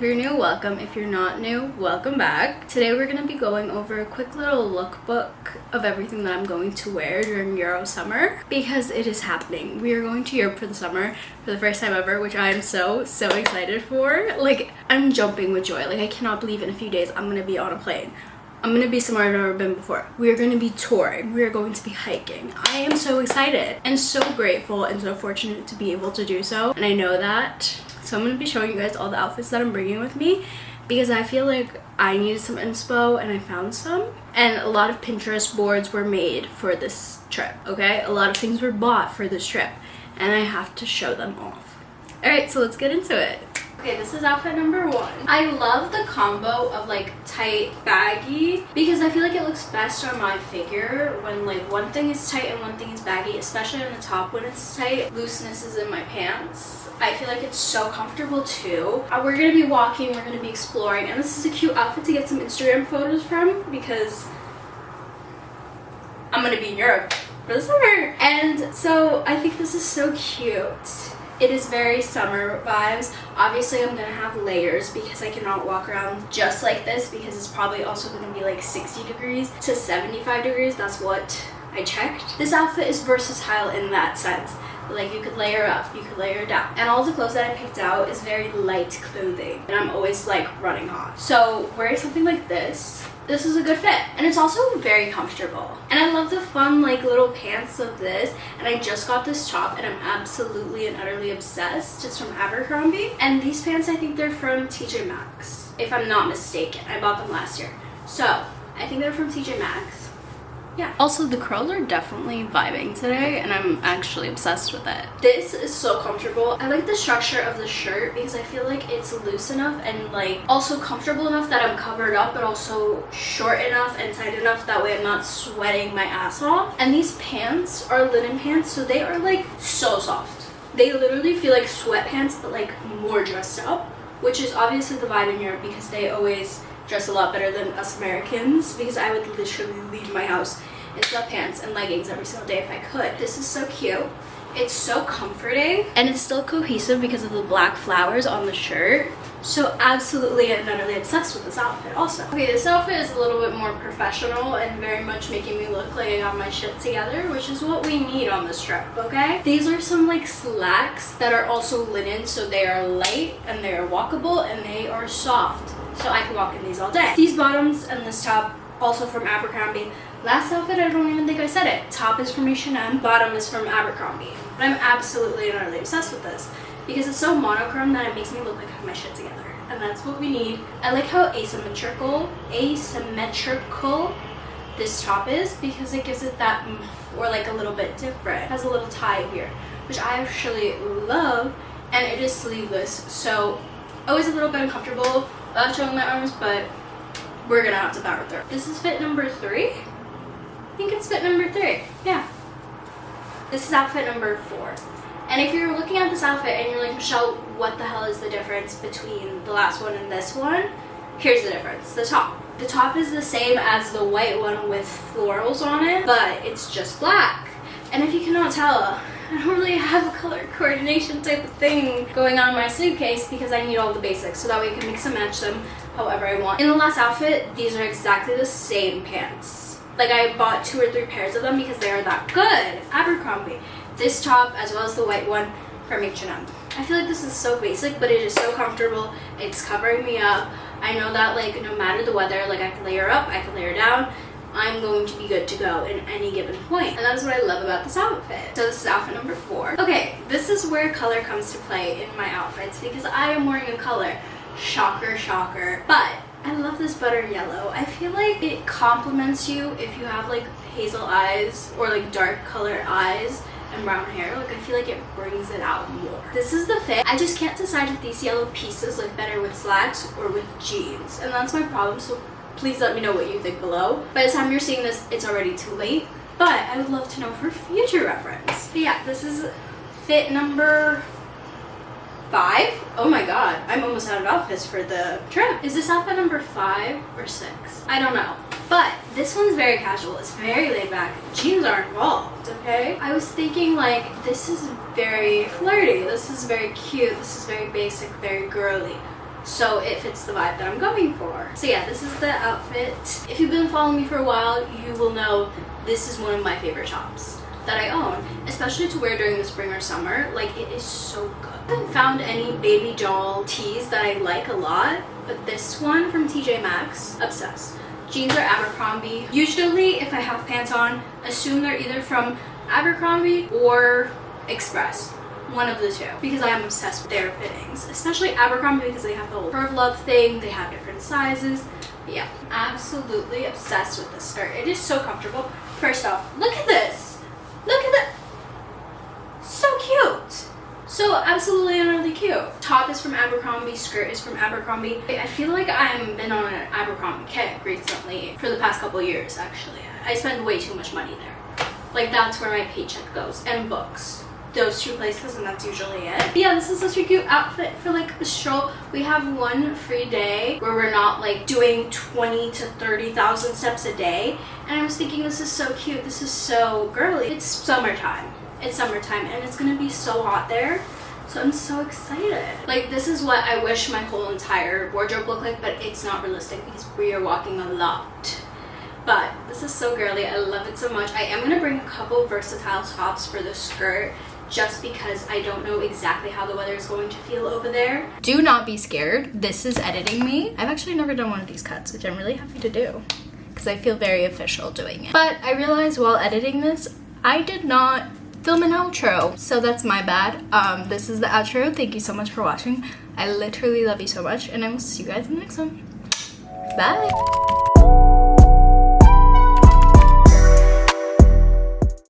If you're new, welcome. If you're not new, welcome back. Today we're going to be going over a quick little lookbook of everything that I'm going to wear during Euro summer because it is happening. We are going to Europe for the summer for the first time ever, which I am so excited for. Like, I'm jumping with joy. Like, I cannot believe in a few days I'm going to be on a plane. I'm going to be somewhere I've never been before. We are going to be touring. We are going to be hiking. I am so excited and so grateful and so fortunate to be able to do so. And I know that. So I'm going to be showing you guys all the outfits that I'm bringing with me because I feel like I needed some inspo and I found some. And a lot of Pinterest boards were made for this trip, okay? A lot of things were bought for this trip and I have to show them off. Alright, so let's get into it. Okay, this is outfit number one. I love the combo of like tight baggy because I feel like it looks best on my figure when like one thing is tight and one thing is baggy, especially on the top when it's tight. Looseness is in my pants. I feel like it's so comfortable too. We're gonna be walking, we're gonna be exploring, and this is a cute outfit to get some Instagram photos from because I'm gonna be in Europe for the summer. And so I think this is so cute. It is very summer vibes. Obviously, I'm gonna have layers because I cannot walk around just like this because it's probably also gonna be like 60 degrees to 75 degrees. That's what I checked. This outfit is versatile in that sense. Like, you could layer up, you could layer down. And all the clothes that I picked out is very light clothing. And I'm always like running hot. So wearing something like this is a good fit. And it's also very comfortable. And I love the fun like little pants of this. And I just got this top and I'm absolutely and utterly obsessed. It's from Abercrombie. And these pants, I think they're from TJ Maxx, if I'm not mistaken. I bought them last year. So I think they're from TJ Maxx. Yeah. Also, the curls are definitely vibing today and I'm actually obsessed with it. This is so comfortable. I like the structure of the shirt because I feel like it's loose enough and like also comfortable enough that I'm covered up, but also short enough and tight enough that way I'm not sweating my ass off. And these pants are linen pants, so they are like so soft. They literally feel like sweatpants but like more dressed up, which is obviously the vibe in Europe because they always dress a lot better than us Americans, because I would literally leave my house in sweatpants and leggings every single day if I could. This is so cute. It's so comforting and it's still cohesive because of the black flowers on the shirt. So absolutely and utterly obsessed with this outfit also. Okay, this outfit is a little bit more professional and very much making me look like I got my shit together, which is what we need on this trip, okay? These are some like slacks that are also linen, so they are light and they are walkable and they are soft. So I can walk in these all day. These bottoms and this top, also from Abercrombie. Last outfit, I don't even think I said it. Top is from H&M, bottom is from Abercrombie. But I'm absolutely and utterly obsessed with this because it's so monochrome that it makes me look like I have my shit together. And that's what we need. I like how asymmetrical this top is because it gives it that, or like a little bit different. It has a little tie here, which I actually love, and it is sleeveless. So always a little bit uncomfortable about showing my arms, but we're gonna have to power through. This is fit number 3. I think it's fit number 3. Yeah. This is outfit number 4. And if you're looking at this outfit and you're like, Michelle, what the hell is the difference between the last one and this one? Here's the difference. The top. The top is the same as the white one with florals on it, but it's just black. And if you cannot tell, I don't really have a color coordination type of thing going on in my suitcase because I need all the basics so that way I can mix and match them however I want. In the last outfit, these are exactly the same pants. Like, I bought 2 or 3 pairs of them because they are that good. Abercrombie. This top as well as the white one from H&M. I feel like this is so basic, but it is so comfortable. It's covering me up. I know that like no matter the weather, like I can layer up, I can layer down. I'm going to be good to go in any given point. And that is what I love about this outfit. So this is outfit number 4. Okay, this is where color comes to play in my outfits because I am wearing a color. Shocker, shocker. But I love this butter yellow. I feel like it compliments you if you have like hazel eyes or like dark color eyes and brown hair. Like, I feel like it brings it out more. This is the fit. I just can't decide if these yellow pieces look better with slacks or with jeans. And that's my problem. So please let me know what you think below. By the time you're seeing this, it's already too late, but I would love to know for future reference. But yeah, this is fit number 5. Oh my god, I'm almost out of outfits for the trip. Is this outfit number 5 or 6? I don't know. But this one's very casual. It's very laid back. Jeans are involved, okay? I was thinking like, this is very flirty. This is very cute. This is very basic, very girly. so it fits the vibe that I'm going for. So yeah, this is the outfit. If you've been following me for a while, you will know this is one of my favorite tops that I own, especially to wear during the spring or summer. Like, it is so good. I haven't found any baby doll tees that I like a lot, but this one from TJ Maxx, obsessed. Jeans are Abercrombie. Usually if I have pants on, assume they're either from Abercrombie or Express, one of the two, because I am obsessed with their fittings, especially Abercrombie because they have the whole curve love thing, they have different sizes. But yeah, absolutely obsessed with this skirt. It is so comfortable. First off, look at this. Look at that. So cute. So absolutely utterly cute. Top is from Abercrombie, skirt is from Abercrombie. I feel like I've been on an Abercrombie kick recently, for the past couple years actually. I spend way too much money there. Like, that's where my paycheck goes, and books. Those two places, and that's usually it. But yeah, this is such a cute outfit for like a stroll. We have one free day where we're not like doing 20 to 30,000 steps a day, and I was thinking, this is so cute, this is so girly. It's summertime. It's summertime and it's gonna be so hot there, so I'm so excited. Like, this is what I wish my whole entire wardrobe looked like, but it's not realistic because we are walking a lot. But this is so girly. I love it so much. I am gonna bring a couple versatile tops for the skirt, just because I don't know exactly how the weather is going to feel over there. Do not be scared. This is editing me. I've actually never done one of these cuts, which I'm really happy to do because I feel very official doing it. But I realized while editing this, I did not film an outro, so that's my bad. This is the outro. Thank you so much for watching. I literally love you so much, and I will see you guys in the next one. Bye.